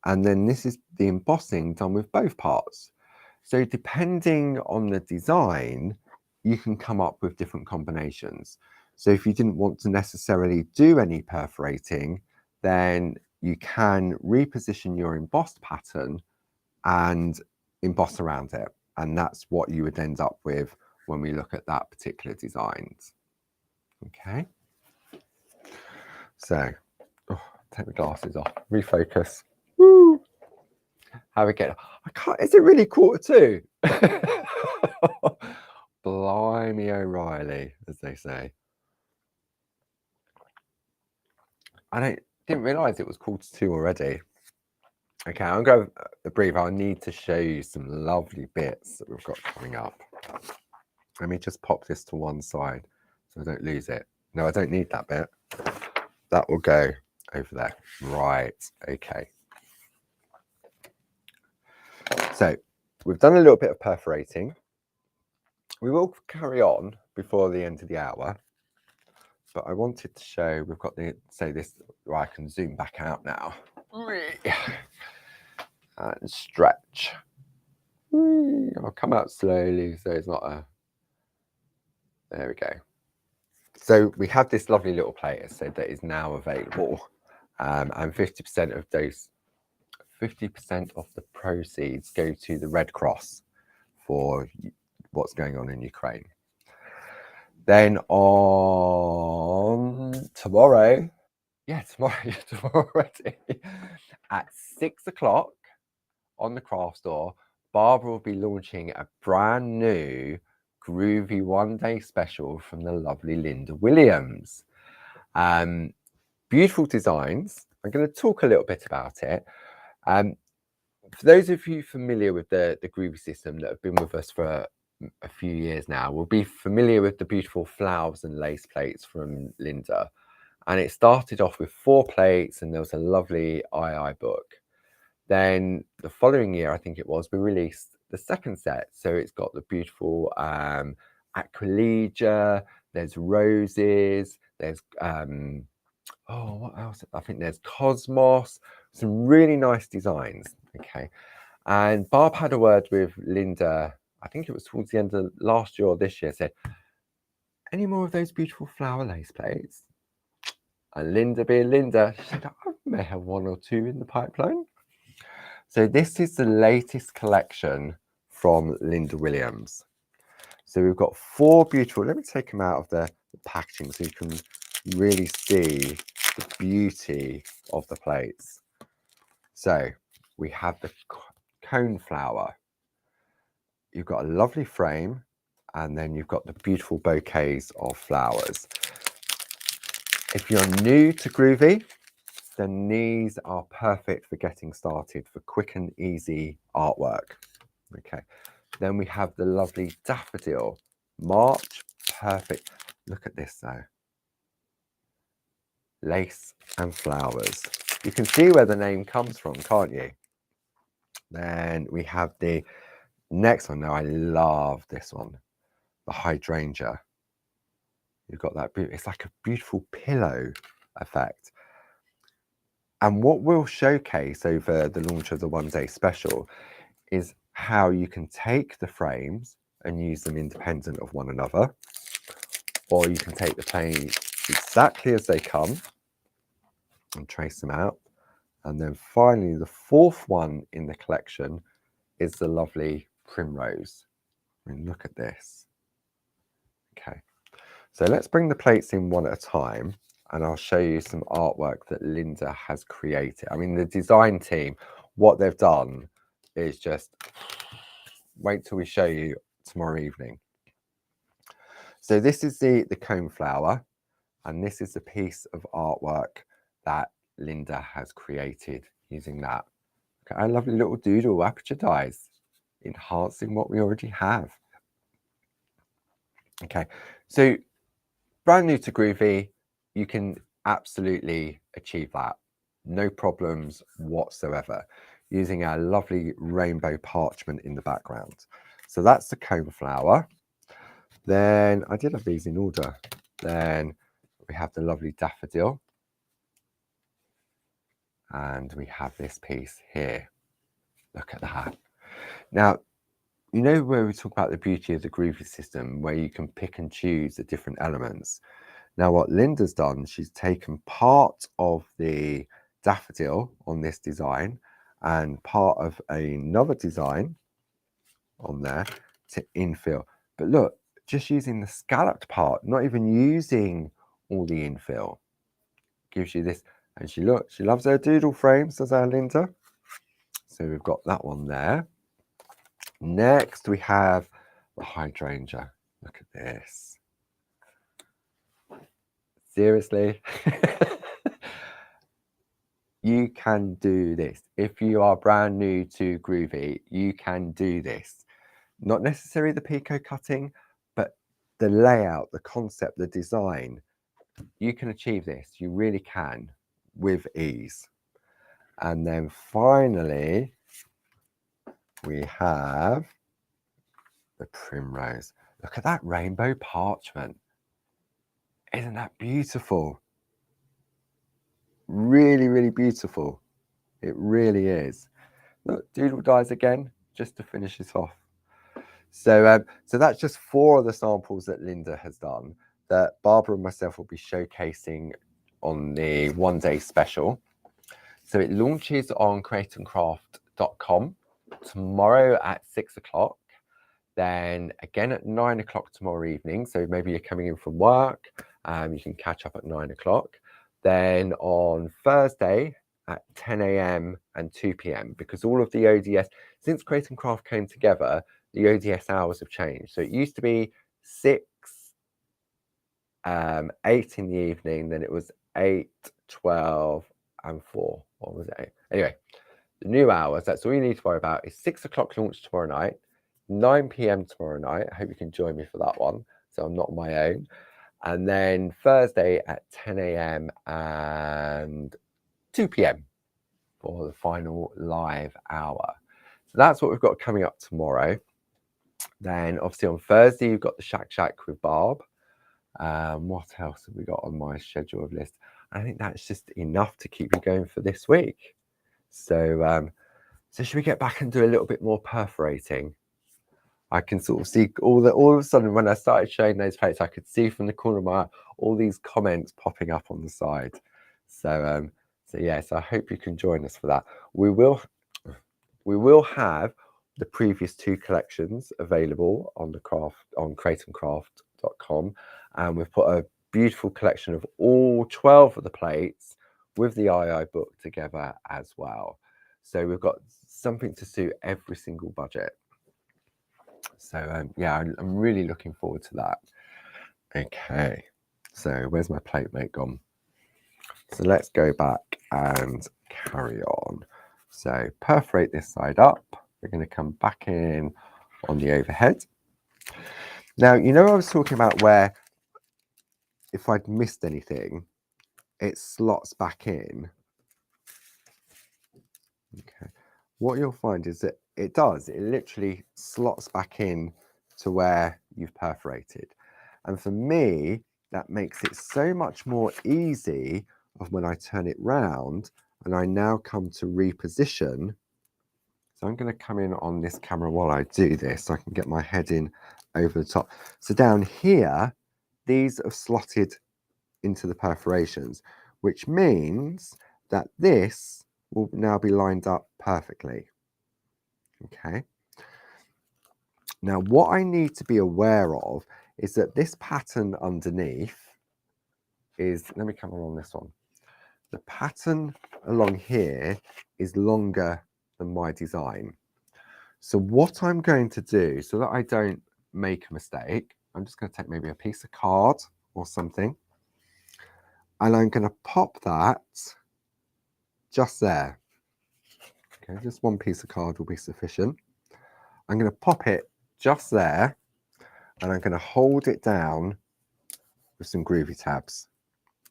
And then this is the embossing done with both parts. So depending on the design, you can come up with different combinations. So if you didn't want to necessarily do any perforating, then you can reposition your embossed pattern and emboss around it. And that's what you would end up with when we look at that particular design. Okay. So, take the glasses off, refocus. Woo! How we get? I can't. Is it really 1:45? Blimey O'Reilly, as they say. I didn't realise it was 1:45 already. Okay, I'm going to breathe. I need to show you some lovely bits that we've got coming up. Let me just pop this to one side so I don't lose it. No, I don't need that bit. That will go over there. Right, okay. So we've done a little bit of perforating. We will carry on before the end of the hour, but I wanted to show, we've got the, say this, where I can zoom back out now. And stretch. I'll come out slowly so it's not a, there we go. So we have this lovely little plate, as I said, that is now available, and 50% of those, 50% of the proceeds go to the Red Cross for what's going on in Ukraine. Then on tomorrow, tomorrow already, at 6 o'clock on the craft store, Barbara will be launching a brand new Groovy one-day special from the lovely Linda Williams. Beautiful designs. I'm going to talk a little bit about it. For those of you familiar with the Groovy system that have been with us for a few years now, will be familiar with the beautiful flowers and lace plates from Linda. And it started off with 4 plates, and there was a lovely II book. Then the following year, I think it was, we released the second set. So it's got the beautiful aquilegia, there's roses, there's what else? I think there's cosmos, some really nice designs. Okay. And Barb had a word with Linda, I think it was towards the end of last year or this year, said, any more of those beautiful flower lace plates? And Linda being Linda, she said, I may have 1 or 2 in the pipeline. So this is the latest collection from Linda Williams. So we've got 4 beautiful, let me take them out of the packaging so you can really see the beauty of the plates. So we have the cone flower. You've got a lovely frame, and then you've got the beautiful bouquets of flowers. If you're new to Groovy, then these are perfect for getting started for quick and easy artwork. Okay, then we have the lovely daffodil, March, perfect. Look at this though, lace and flowers. You can see where the name comes from, can't you? Then we have the next one. Now I love this one, the hydrangea. You've got that, it's like a beautiful pillow effect. And what we'll showcase over the launch of the one-day special is how you can take the frames and use them independent of one another, or you can take the plates exactly as they come and trace them out. And then finally, the 4th one in the collection is the lovely primrose. I mean, look at this. Okay, so let's bring the plates in one at a time, and I'll show you some artwork that Linda has created. I mean, the design team, what they've done is just, wait till we show you tomorrow evening. So this is the cone flower, and this is the piece of artwork that Linda has created using that. Okay, a lovely little doodle, aperture dies, enhancing what we already have. Okay, so brand new to Groovy, you can absolutely achieve that. No problems whatsoever, using our lovely rainbow parchment in the background. So that's the cone flower. Then I did have these in order. Then we have the lovely daffodil. And we have this piece here. Look at that. Now, you know where we talk about the beauty of the Groovy system, where you can pick and choose the different elements. Now, what Linda's done, she's taken part of the daffodil on this design and part of another design on there to infill. But look, just using the scalloped part, not even using all the infill, gives you this. And she loves her doodle frames, does our Linda. So we've got that one there. Next, we have the hydrangea. Look at this. Seriously? You can do this. If you are brand new to Groovy, you can do this. Not necessarily the picot cutting, but the layout, the concept, the design. You can achieve this. You really can, with ease. And then finally, we have the primrose. Look at that rainbow parchment. Isn't that beautiful? Really, really beautiful. It really is. Look, doodle dies again, just to finish it off. So, so that's just 4 of the samples that Linda has done that Barbara and myself will be showcasing on the one-day special. So it launches on createandcraft.com tomorrow at 6 o'clock. Then again at 9 o'clock tomorrow evening. So maybe you're coming in from work, you can catch up at 9 o'clock. Then on Thursday at 10 a.m. and 2 p.m. because all of the ODS, since Create and Craft came together, the ODS hours have changed. So it used to be 6 8 in the evening, then it was 8, 12, and 4. What was it? Anyway, the new hours, that's all you need to worry about, is 6 o'clock launch tomorrow night, 9 p.m. tomorrow night. I hope you can join me for that one, so I'm not on my own. And then Thursday at 10 a.m. and 2 p.m. for the final live hour. So that's what we've got coming up tomorrow. Then obviously on Thursday, you've got the Shack with Barb. What else have we got on my schedule of list? I think that's just enough to keep you going for this week. So, so should we get back and do a little bit more perforating? I can sort of see all of a sudden when I started showing those plates, I could see from the corner of my eye all these comments popping up on the side. So, so yeah, so I hope you can join us for that. We will have the previous 2 collections available on the createandcraft.com, and we've put a beautiful collection of all 12 of the plates with the II book together as well. So we've got something to suit every single budget. So yeah, I'm really looking forward to that. Okay, so where's my plate mate gone? So let's go back and carry on. So perforate this side up. We're going to come back in on the overhead. Now, you know, I was talking about where if I'd missed anything, it slots back in. Okay. What you'll find is that it literally slots back in to where you've perforated. And for me, that makes it so much more easy of when I turn it round and I now come to reposition. So I'm going to come in on this camera while I do this so I can get my head in over the top. So down here, these are slotted into the perforations, which means that this will now be lined up perfectly. Okay. Now, what I need to be aware of is that this pattern underneath is, let me come along this one. The pattern along here is longer than my design. So what I'm going to do, so that I don't make a mistake, I'm just going to take maybe a piece of card or something, and I'm going to pop that just there. Okay, just one piece of card will be sufficient. I'm going to pop it just there, and I'm going to hold it down with some Groovy tabs.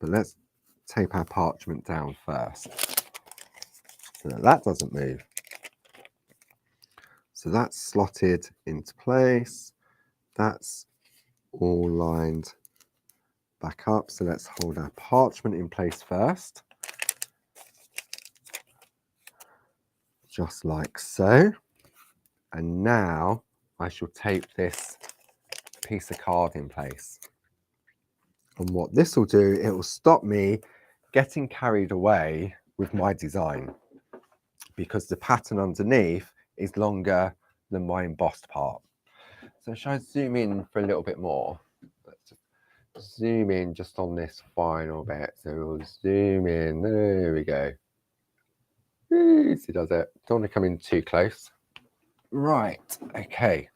But let's tape our parchment down first, so that doesn't move. So that's slotted into place. That's all lined back up. So let's hold our parchment in place first. Just like so. And now I shall tape this piece of card in place. And what this will do, it will stop me getting carried away with my design, because the pattern underneath is longer than my embossed part. So shall I zoom in for a little bit more? Let's just zoom in just on this final bit. So we'll zoom in, there we go. Easy does it. Don't want to come in too close. Right, okay.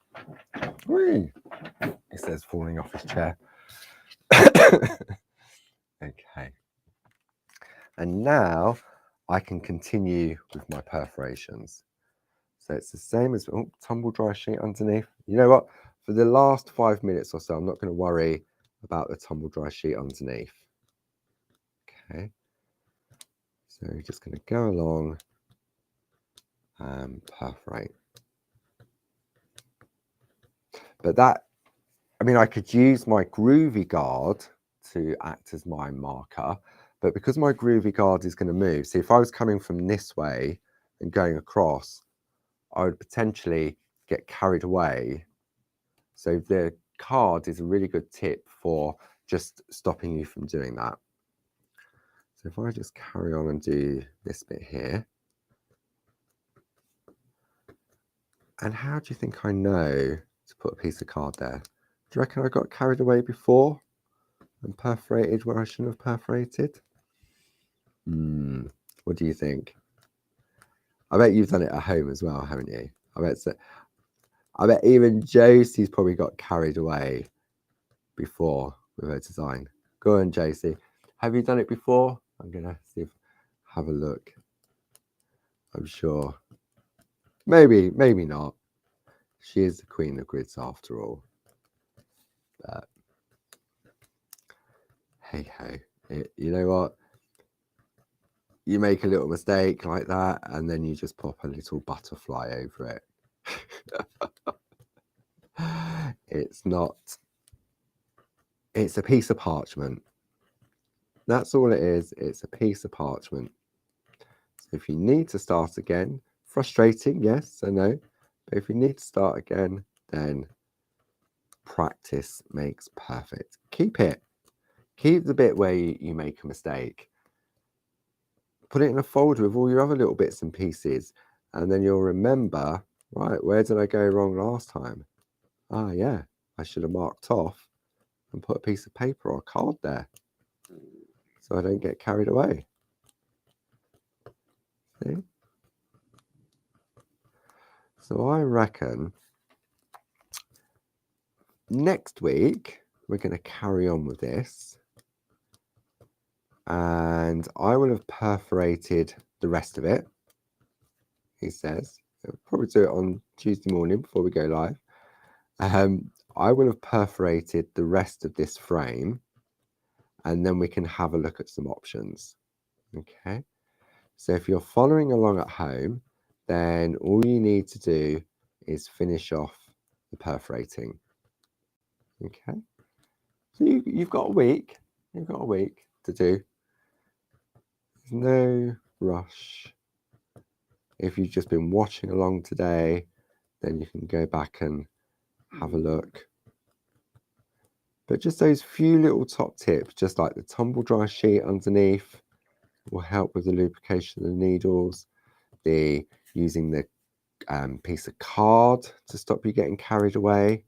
Whee. It says falling off his chair. Okay. And now I can continue with my perforations. So it's the same as tumble dry sheet underneath. You know what? For the last 5 minutes or so, I'm not going to worry about the tumble dry sheet underneath. Okay. So you're just going to go along and perforate. But that, I mean, I could use my Groovy guard to act as my marker, but because my Groovy guard is going to move, see, if I was coming from this way and going across, I would potentially get carried away. So the card is a really good tip for just stopping you from doing that. So if I just carry on and do this bit here. And how do you think I know to put a piece of card there? Do you reckon I got carried away before and perforated where I shouldn't have perforated? What do you think? I bet you've done it at home as well, haven't you? I bet even Josie's probably got carried away before with her design. Go on, JC. Have you done it before? I'm going to see if, have a look. I'm sure. Maybe not. She is the queen of grids after all. But hey ho. You know what? You make a little mistake like that, and then you just pop a little butterfly over it. It's not. It's a piece of parchment. That's all it is. It's a piece of parchment. So if you need to start again, frustrating, yes, I know. But if you need to start again, then practice makes perfect. Keep it. Keep the bit where you make a mistake. Put it in a folder with all your other little bits and pieces, and then you'll remember, right, where did I go wrong last time? Ah, yeah, I should have marked off and put a piece of paper or a card there so I don't get carried away. See? So I reckon next week we're going to carry on with this, and I will have perforated the rest of it, he says. I'll probably do it on Tuesday morning before we go live. I will have perforated the rest of this frame, and then we can have a look at some options. Okay, so if you're following along at home, then all you need to do is finish off the perforating. Okay, so you've got a week. You've got a week to do. There's no rush. If you've just been watching along today, then you can go back and have a look. But just those few little top tips, just like the tumble dry sheet underneath, will help with the lubrication of the needles. The using the piece of card to stop you getting carried away.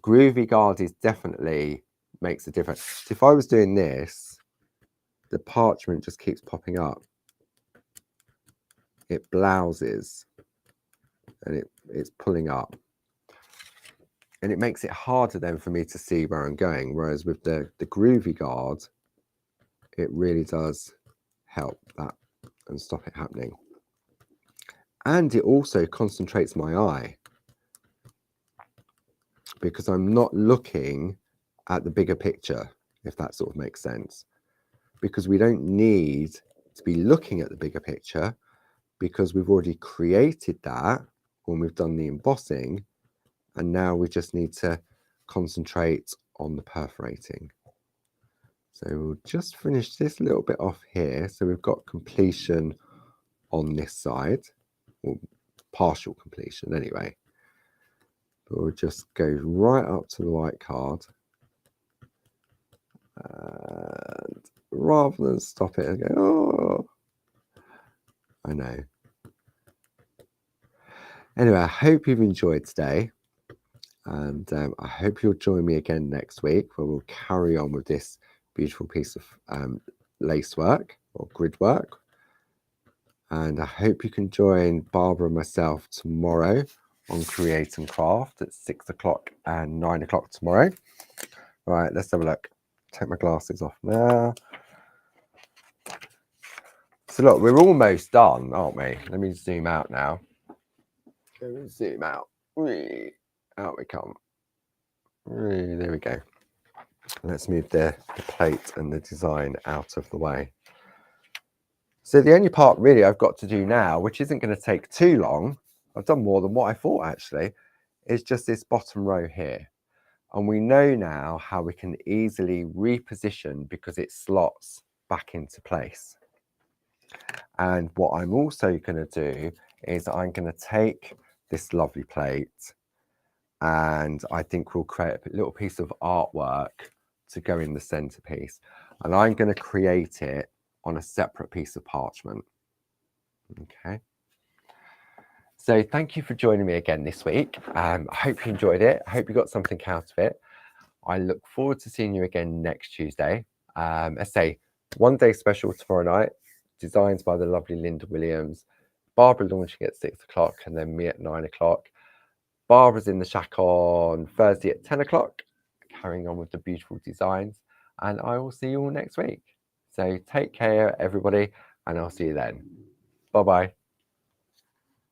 Groovy guard is definitely makes a difference. If I was doing this, the parchment just keeps popping up. It blouses and it's pulling up. And it makes it harder then for me to see where I'm going. Whereas with the Groovy guard, it really does help that and stop it happening. And it also concentrates my eye, because I'm not looking at the bigger picture, if that sort of makes sense. Because we don't need to be looking at the bigger picture, because we've already created that when we've done the embossing, and now we just need to concentrate on the perforating. So we'll just finish this little bit off here. So we've got completion on this side, or partial completion anyway. But we'll just go right up to the white card. And rather than stop it and go, oh, I know. Anyway, I hope you've enjoyed today. And I hope you'll join me again next week, where we'll carry on with this beautiful piece of lace work or grid work. And I hope you can join Barbara and myself tomorrow on Create and Craft at 6 o'clock and 9 o'clock tomorrow. All right, let's have a look. Take my glasses off now. So look, we're almost done, aren't we? Let me zoom out now. Let me zoom out. Out we come. There we go. Let's move the plate and the design out of the way. So the only part really I've got to do now, which isn't going to take too long, I've done more than what I thought actually, is just this bottom row here. And we know now how we can easily reposition because it slots back into place. And what I'm also going to do is I'm going to take this lovely plate, and I think we'll create a little piece of artwork to go in the centerpiece. And I'm going to create it on a separate piece of parchment. Okay. So thank you for joining me again this week. I hope you enjoyed it. I hope you got something out of it. I look forward to seeing you again next Tuesday. I say one day special tomorrow night, designs by the lovely Linda Williams. Barbara launching at 6 o'clock and then me at 9 o'clock. Barbara's in the shack on Thursday at 10 o'clock. carrying on with the beautiful designs, and I will see you all next week. So take care, everybody, and I'll see you then. Bye bye.